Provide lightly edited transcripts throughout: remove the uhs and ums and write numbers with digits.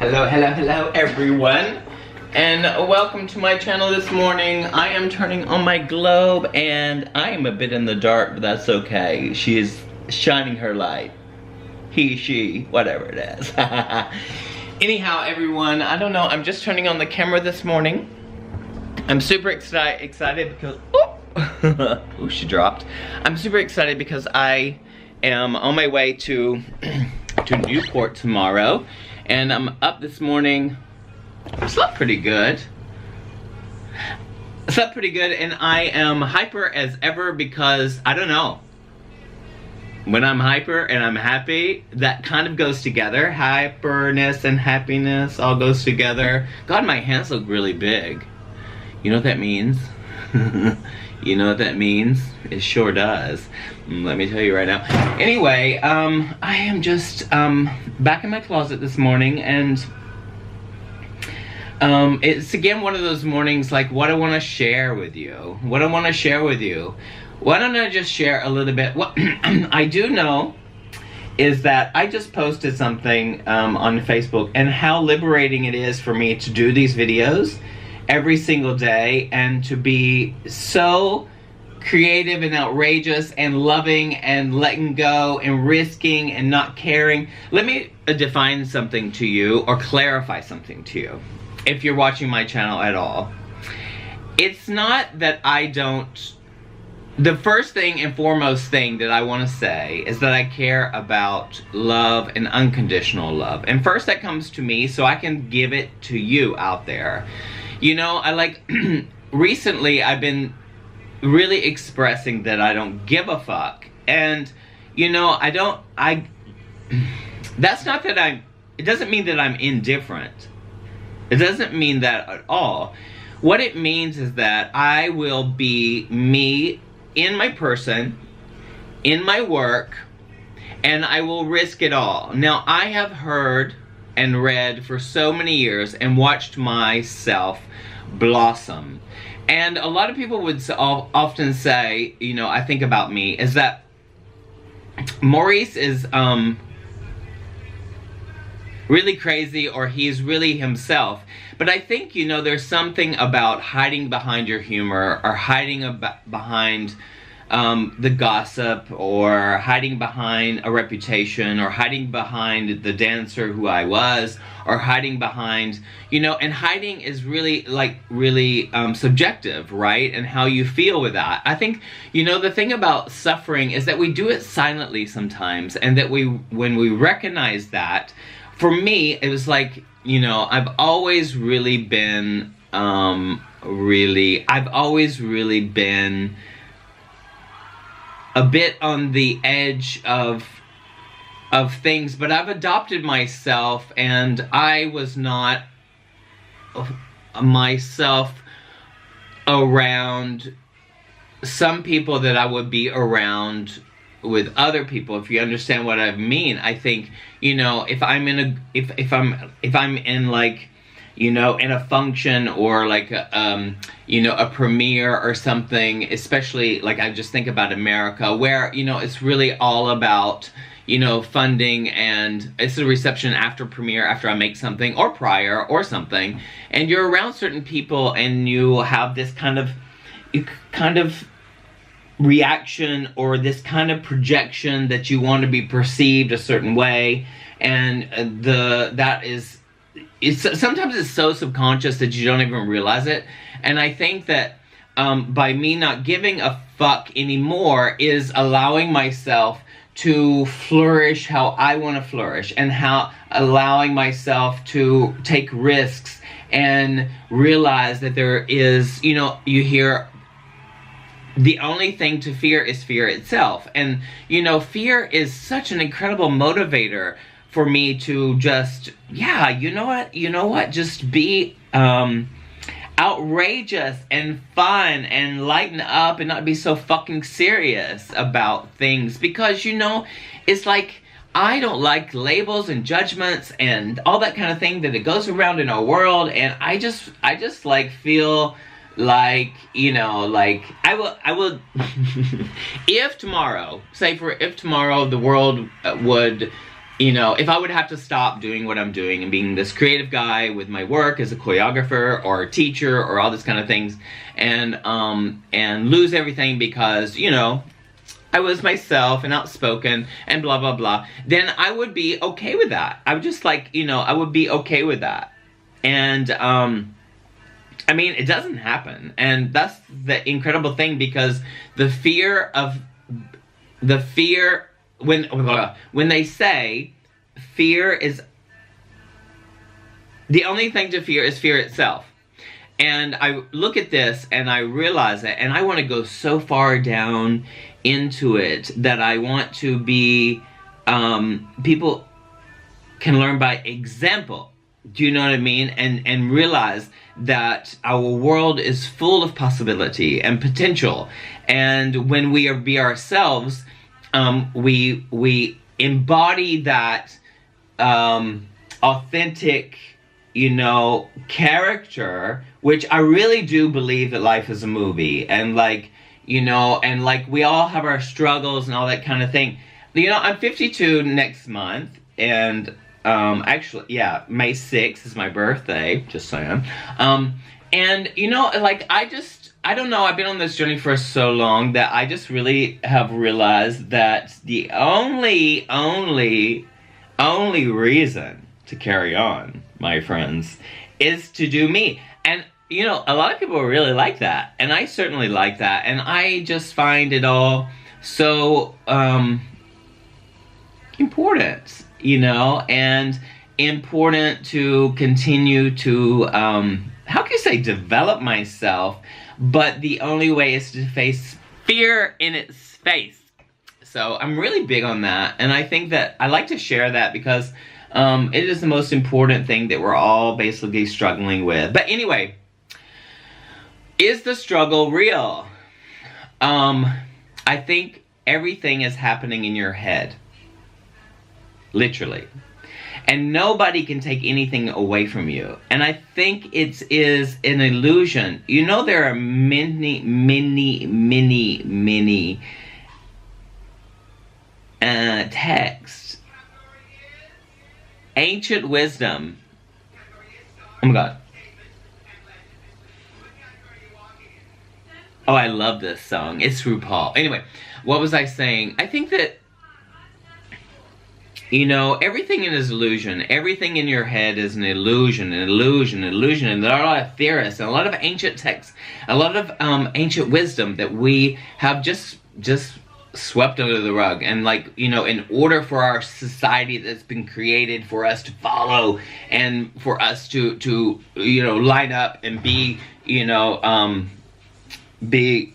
Hello everyone, and welcome to my channel this morning. I am turning on my globe and I am a bit in the dark, but that's okay. She is shining her light. He, she, whatever it is. Anyhow, everyone, I don't know, I'm just turning on the camera this morning. I'm super excited because, oh, she dropped. I'm super excited because I am on my way to Newport tomorrow. And I'm up this morning. I slept pretty good. And I am hyper as ever because, I don't know. When I'm hyper and I'm happy, that kind of goes together. Hyperness and happiness all goes together. God, my hands look really big. You know what that means? You know what that means? It sure does. Let me tell you right now. Anyway, I am just back in my closet this morning, and it's again one of those mornings like what I want to share with you. Why don't I just share a little bit? What I do know is that I just posted something on Facebook, and how liberating it is for me to do these videos every single day and to be so creative and outrageous and loving and letting go and risking and not caring. Let me define something to you or clarify something to you if you're watching my channel at all. It's not that I don't. The first thing and foremost thing that I want to say is that I care about love and unconditional love. And first that comes to me so I can give it to you out there. You know, I like, recently I've been really expressing that I don't give a fuck. And, you know, that's not that it doesn't mean that I'm indifferent. It doesn't mean that at all. What it means is that I will be me in my person, in my work, and I will risk it all. Now, I have heard and read for so many years and watched myself blossom. And a lot of people would often say, you know, I think about me, is that Maurice is really crazy, or he's really himself. But I think, you know, there's something about hiding behind your humor, or hiding behind the gossip, or hiding behind a reputation, or hiding behind the dancer who I was, or hiding behind, you know, and hiding is really, like, really subjective, right? And how you feel with that. I think, you know, the thing about suffering is that we do it silently sometimes, and that when we recognize that, for me, it was like, you know, I've always really been, a bit on the edge of things, but I've adopted myself, and I was not myself around some people that I would be around with other people, if you understand what I mean. I think, you know, if I'm in like, you know, in a function, or like you know, a premiere or something, especially like I just think about America, where, you know, it's really all about, you know, funding, and it's a reception after premiere, after I make something, or prior, or something, and you're around certain people, and you have this kind of reaction, or this kind of projection that you want to be perceived a certain way, and sometimes it's so subconscious that you don't even realize it. And I think that by me not giving a fuck anymore is allowing myself to flourish how I want to flourish, and allowing myself to take risks, and realize that there is, you know, you hear the only thing to fear is fear itself. And, you know, fear is such an incredible motivator for me to just, yeah, you know what, just be outrageous and fun and lighten up and not be so fucking serious about things. Because, you know, it's like, I don't like labels and judgments and all that kind of thing that it goes around in our world. And I just like feel like, you know, like I will if tomorrow the world would you know, if I would have to stop doing what I'm doing and being this creative guy with my work as a choreographer or a teacher or all this kind of things, and lose everything because, you know, I was myself and outspoken and blah, blah, blah, then I would be okay with that. I would just like, you know, I would be okay with that. And, I mean, it doesn't happen. And that's the incredible thing, because the fear, when they say fear is, the only thing to fear is fear itself. And I look at this and I realize it, and I want to go so far down into it that I want to be, people can learn by example. Do you know what I mean? And realize that our world is full of possibility and potential. And when we be ourselves, we embody that authentic, you know, character, which I really do believe that life is a movie. And like, you know, and like we all have our struggles and all that kind of thing. You know, I'm 52 next month, and actually, yeah, May 6th is my birthday, just saying. And, you know, like, I don't know, I've been on this journey for so long that I just really have realized that the only reason to carry on, my friends, is to do me. And, you know, a lot of people really like that, and I certainly like that, and I just find it all so, important, you know, and important to continue to, how can you say, develop myself, but the only way is to face fear in its face. So I'm really big on that, and I think that I like to share that because it is the most important thing that we're all basically struggling with. But anyway, is the struggle real? I think everything is happening in your head. Literally. And nobody can take anything away from you. And I think it is an illusion. You know, there are many texts. Ancient wisdom. Oh my God. Oh, I love this song. It's RuPaul. Anyway, what was I saying? I think that, you know, everything is illusion. Everything in your head is an illusion, an illusion, an illusion. And there are a lot of theorists and a lot of ancient texts, a lot of ancient wisdom that we have just swept under the rug. And like, you know, in order for our society that's been created for us to follow and for us to you know, line up and be, you know, be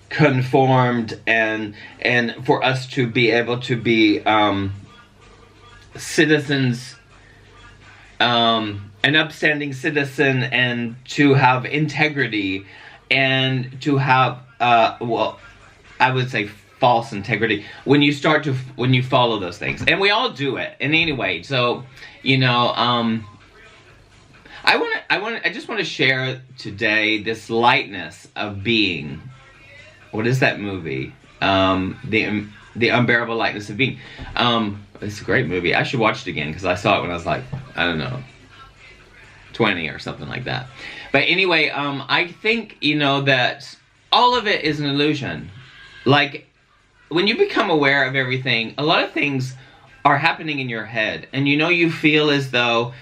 conformed, and for us to be able to be citizens, an upstanding citizen, and to have integrity, and to have well, I would say false integrity when you follow those things, and we all do it. And anyway, so, you know, I just want to share today this lightness of being. What is that movie? The Unbearable Lightness of Being. It's a great movie. I should watch it again because I saw it when I was like, I don't know, 20 or something like that. But anyway, I think, you know, that all of it is an illusion. Like, when you become aware of everything, a lot of things are happening in your head, and you know, you feel as though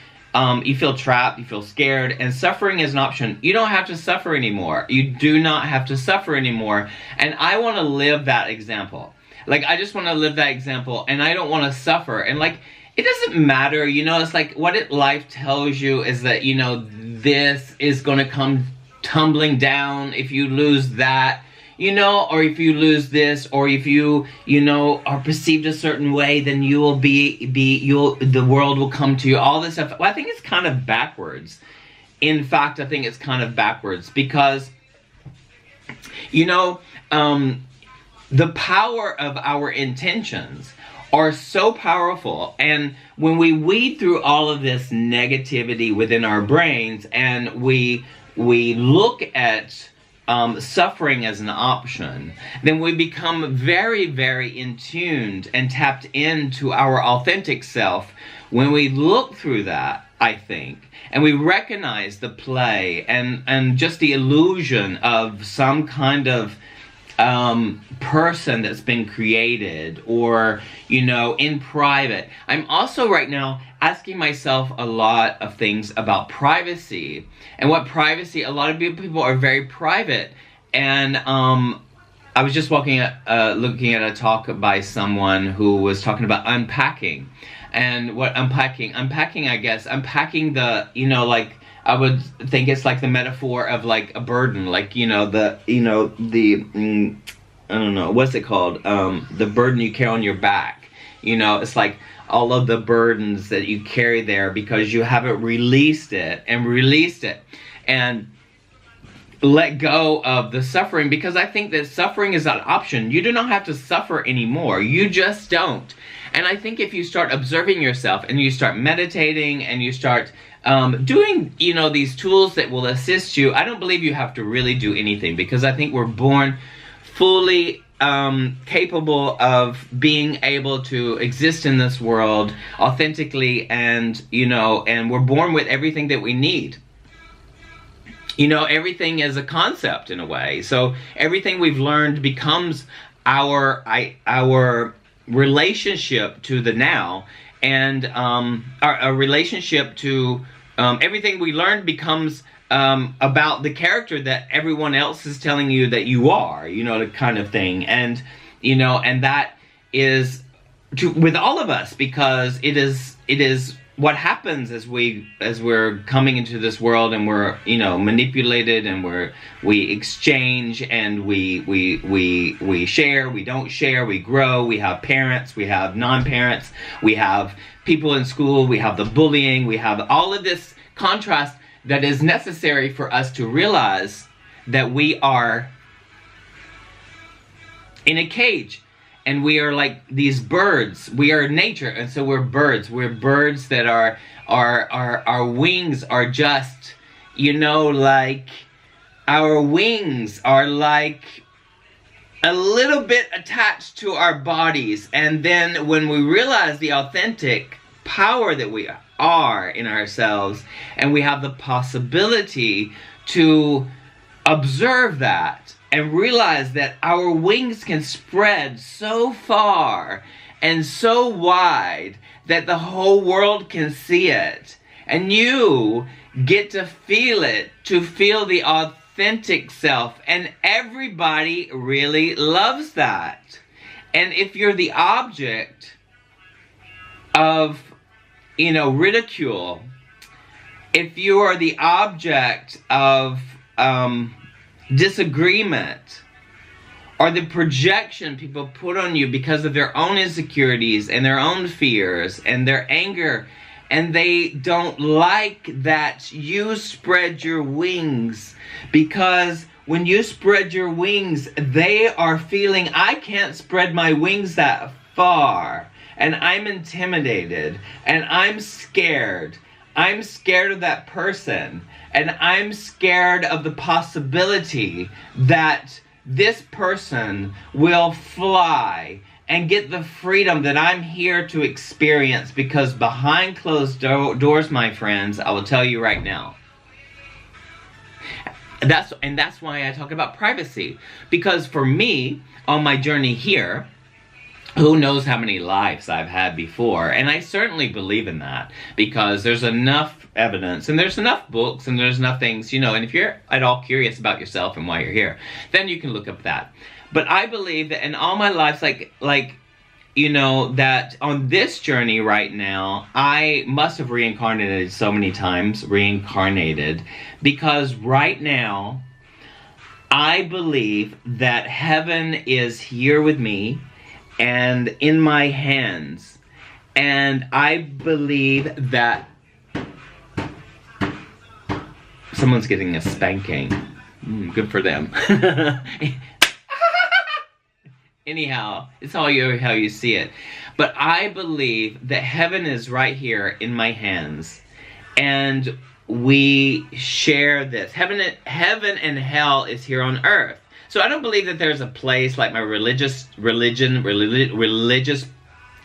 you feel trapped, you feel scared, and suffering is an option. You don't have to suffer anymore. You do not have to suffer anymore. And I want to live that example. Like, I just want to live that example, and I don't want to suffer. And like, it doesn't matter, you know, it's like what life tells you is that, you know, this is going to come tumbling down if you lose that, you know, or if you lose this, or if you know, are perceived a certain way, then you will the world will come to you, all this stuff. Well, I think it's kind of backwards. In fact, I think it's kind of backwards because, you know, the power of our intentions are so powerful. And when we weed through all of this negativity within our brains, and we look at suffering as an option, then we become very, very in tuned and tapped into our authentic self when we look through that, I think, and we recognize the play and just the illusion of some kind of person that's been created, or, you know, in private. I'm also right now asking myself a lot of things about privacy and what privacy. A lot of people are very private, and I was just looking at a talk by someone who was talking about unpacking, and what unpacking, I guess, unpacking the, you know, like, I would think it's like the metaphor of like a burden, like, I don't know, what's it called? The burden you carry on your back. You know, it's like all of the burdens that you carry there because you haven't released it and let go of the suffering, because I think that suffering is an option. You do not have to suffer anymore. You just don't. And I think if you start observing yourself and you start meditating and you start doing, you know, these tools that will assist you, I don't believe you have to really do anything, because I think we're born fully capable of being able to exist in this world authentically, and, you know, and we're born with everything that we need. You know, everything is a concept in a way. So everything we've learned becomes our relationship to the now, and our relationship to everything we learned becomes about the character that everyone else is telling you that you are, you know, the kind of thing. And, you know, and that is with all of us, because it is what happens as we're coming into this world, and we're, you know, manipulated, and we exchange, and we share, we don't share, we grow, we have parents, we have non-parents, we have people in school, we have the bullying, we have all of this contrast that is necessary for us to realize that we are in a cage. And we are like these birds. We are nature, and so we're birds. We're birds that our wings are just, you know, like, our wings are like a little bit attached to our bodies. And then when we realize the authentic power that we are in ourselves, and we have the possibility to observe that, and realize that our wings can spread so far and so wide that the whole world can see it. And you get to feel it, to feel the authentic self. And everybody really loves that. And if you're the object of, you know, ridicule, if you are the object of disagreement, or the projection people put on you because of their own insecurities and their own fears and their anger, and they don't like that you spread your wings, because when you spread your wings, they are feeling, I can't spread my wings that far, and I'm intimidated, and I'm scared. I'm scared of that person. And I'm scared of the possibility that this person will fly and get the freedom that I'm here to experience, because behind closed doors, my friends, I will tell you right now. That's why I talk about privacy. Because for me, on my journey here, who knows how many lives I've had before, and I certainly believe in that, because there's enough evidence, and there's enough books, and there's enough things, you know, and if you're at all curious about yourself and why you're here, then you can look up that. But I believe that in all my lives, like, you know, that on this journey right now, I must have reincarnated so many times, because right now, I believe that heaven is here with me, and in my hands. And I believe that someone's getting a spanking. Good for them. Anyhow, it's all how you see it. But I believe that heaven is right here in my hands. And we share this. Heaven and hell is here on earth. So I don't believe that there's a place like my religious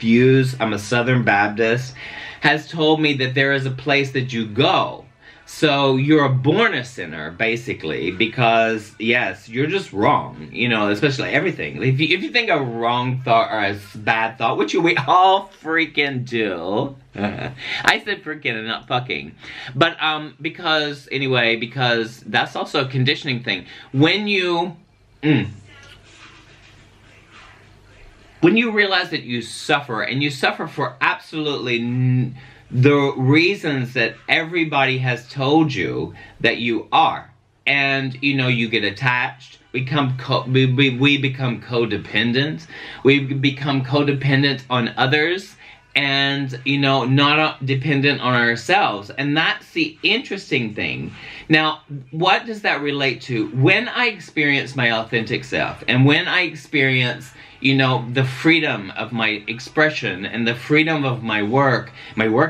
views, I'm a Southern Baptist, has told me that there is a place that you go. So you're born a sinner, basically, because, yes, you're just wrong, you know, especially everything. If you think a wrong thought or a bad thought, which we all freaking do. I said freaking and not fucking. But, because that's also a conditioning thing. When you realize that you suffer, and you suffer for absolutely the reasons that everybody has told you that you are, and you know, you get attached, we become codependent, we become codependent on others, and you know, not dependent on ourselves. And that's the interesting thing. Now, what does that relate to? When I experience my authentic self, and when I experience, you know, the freedom of my expression and the freedom of my work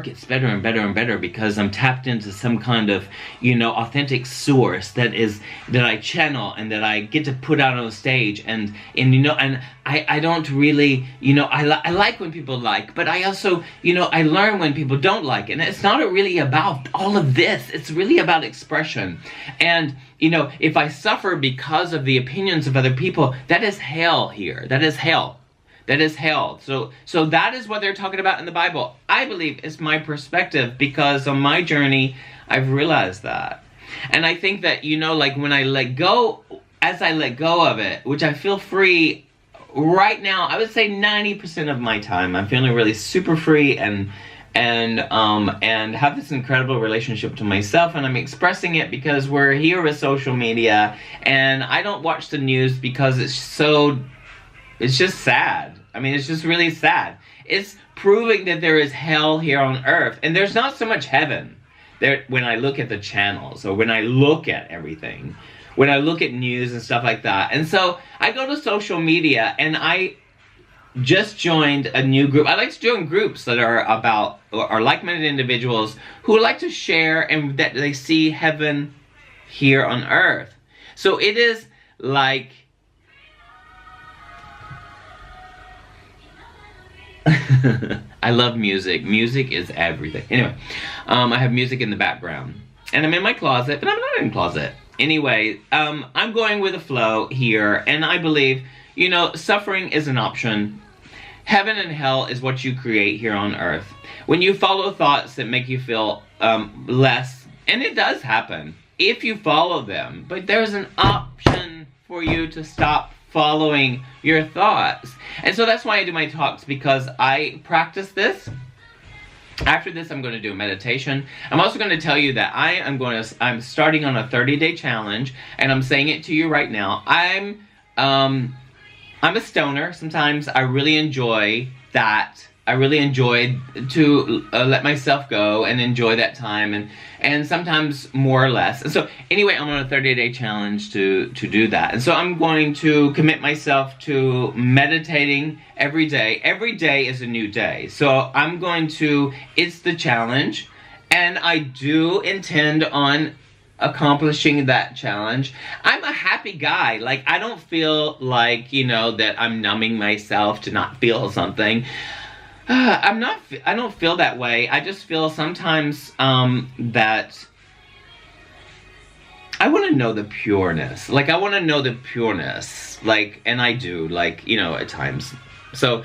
gets better and better and better because I'm tapped into some kind of, you know, authentic source that I channel and that I get to put out on stage. And you know, and I don't really, you know, I like when people like, but I also, you know, I learn when people don't like. And it's not really about all of this. It's really about expression. And, you know, if I suffer because of the opinions of other people, that is hell here. That is hell. That is hell. So that is what they're talking about in the Bible. I believe it's my perspective because on my journey, I've realized that. And I think that, you know, like when I let go, as I let go of it, which I feel free right now, I would say 90% of my time, I'm feeling really super free and have this incredible relationship to myself, and I'm expressing it because we're here with social media, and I don't watch the news because it's just sad. I mean, it's just really sad. It's proving that there is hell here on earth, and there's not so much heaven there when I look at the channels, or when I look at everything, when I look at news and stuff like that. And so I go to social media, and I just joined a new group. I like to join groups that are about, or like-minded individuals who like to share and that they see heaven here on earth. So it is like, I love music. Music is everything. Anyway, I have music in the background, and I'm in my closet, but I'm not in the closet. Anyway, I'm going with the flow here, and I believe, you know, suffering is an option. Heaven and hell is what you create here on earth. When you follow thoughts that make you feel less, and it does happen, if you follow them, but there's an option for you to stop following your thoughts. And so that's why I do my talks, because I practice this. After this, I'm going to do a meditation. I'm also going to tell you that I'm starting on a 30-day challenge, and I'm saying it to you right now. I'm a stoner. Sometimes I really enjoy that. I really enjoy to let myself go and enjoy that time, and sometimes more or less. And so anyway, I'm on a 30-day challenge to do that. And so I'm going to commit myself to meditating every day. Every day is a new day. So I'm going to, it's the challenge, and I do intend on accomplishing that challenge. I'm a happy guy. Like, I don't feel like, you know, that I'm numbing myself to not feel something. I don't feel that way. I just feel sometimes that I want to know the pureness. Like, I want to know the pureness. Like, and I do, like, you know, at times. So,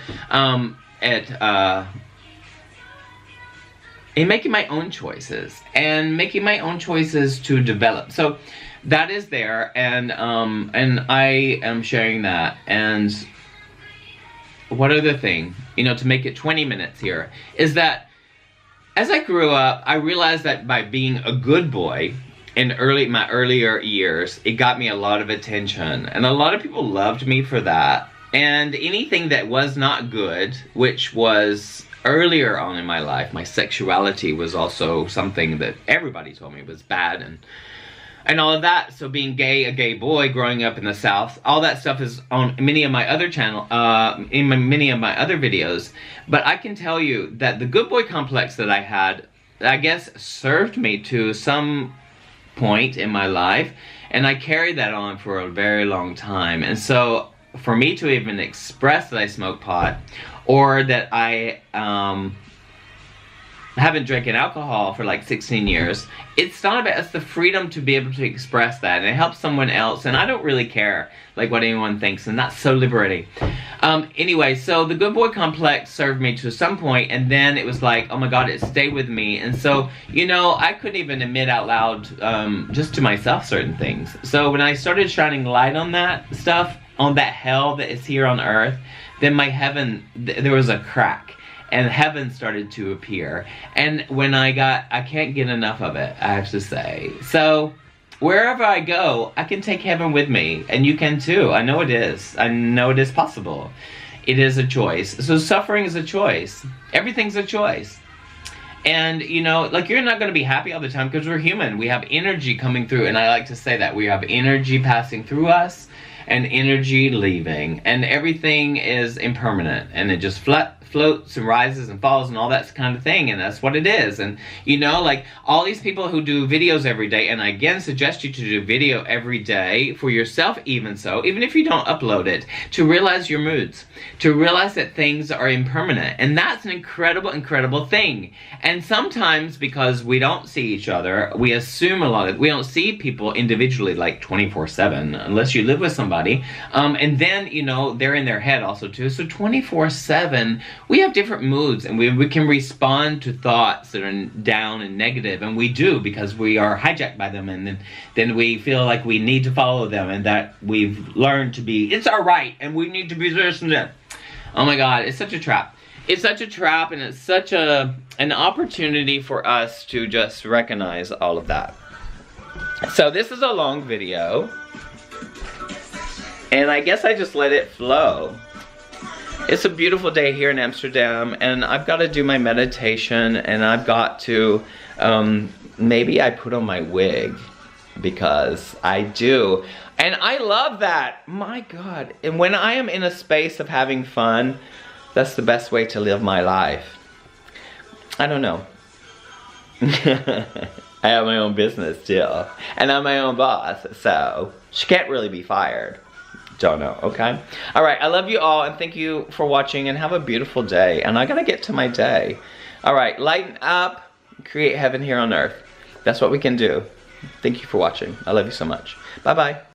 in making my own choices, and making my own choices to develop. So, that is there, and I am sharing that. And what other thing, you know, to make it 20 minutes here, is that as I grew up, I realized that by being a good boy in my earlier years, it got me a lot of attention, and a lot of people loved me for that. And anything that was not good, which was earlier on in my life, my sexuality was also something that everybody told me was bad, and all of that. So being gay, a gay boy growing up in the South, all that stuff is on many of my other many of my other videos. But I can tell you that the good boy complex that I had I guess, served me to some point in my life, and I carried that on for a very long time. And so for me to even express that I smoke pot, or that I haven't drinking alcohol for like 16 years, it's not about, it's the freedom to be able to express that, and it helps someone else, and I don't really care like what anyone thinks, and that's so liberating. Anyway, so the good boy complex served me to some point, and then it was like, oh my god, it stayed with me. And so, you know, I couldn't even admit out loud just to myself certain things. So when I started shining light on that stuff, on that hell that is here on earth, then my heaven, there was a crack, and heaven started to appear. And when I can't get enough of it, I have to say. So wherever I go, I can take heaven with me, and you can too. I know it is. I know it is possible. It is a choice. So suffering is a choice. Everything's a choice. And, you know, like, you're not going to be happy all the time because we're human. We have energy coming through, and I like to say that. We have energy passing through us and energy leaving. And everything is impermanent, and it just floats and rises and falls and all that kind of thing, and that's what it is. And, you know, like, all these people who do videos every day, and I again suggest you to do video every day for yourself, even so, even if you don't upload it, to realize your moods, to realize that things are impermanent. And that's an incredible, incredible thing. And sometimes, because we don't see each other, we assume we don't see people individually like 24/7, unless you live with somebody. And then, you know, they're in their head also too. So 24/7, we have different moods, and we can respond to thoughts that are down and negative, and we do, because we are hijacked by them, and then we feel like we need to follow them, and that we've learned to be, it's our right, and we need to be this and that. Oh my god, it's such a trap. It's such a trap, and it's such an opportunity for us to just recognize all of that. So this is a long video, and I guess I just let it flow. It's a beautiful day here in Amsterdam, and I've got to do my meditation, and I've got to, maybe I put on my wig, because I do. And I love that, my god. And when I am in a space of having fun, that's the best way to live my life. I don't know. I have my own business too, and I'm my own boss, so she can't really be fired. Don't know, okay? All right, I love you all, and thank you for watching, and have a beautiful day. And I gotta get to my day. All right, lighten up, create heaven here on earth. That's what we can do. Thank you for watching. I love you so much. Bye-bye.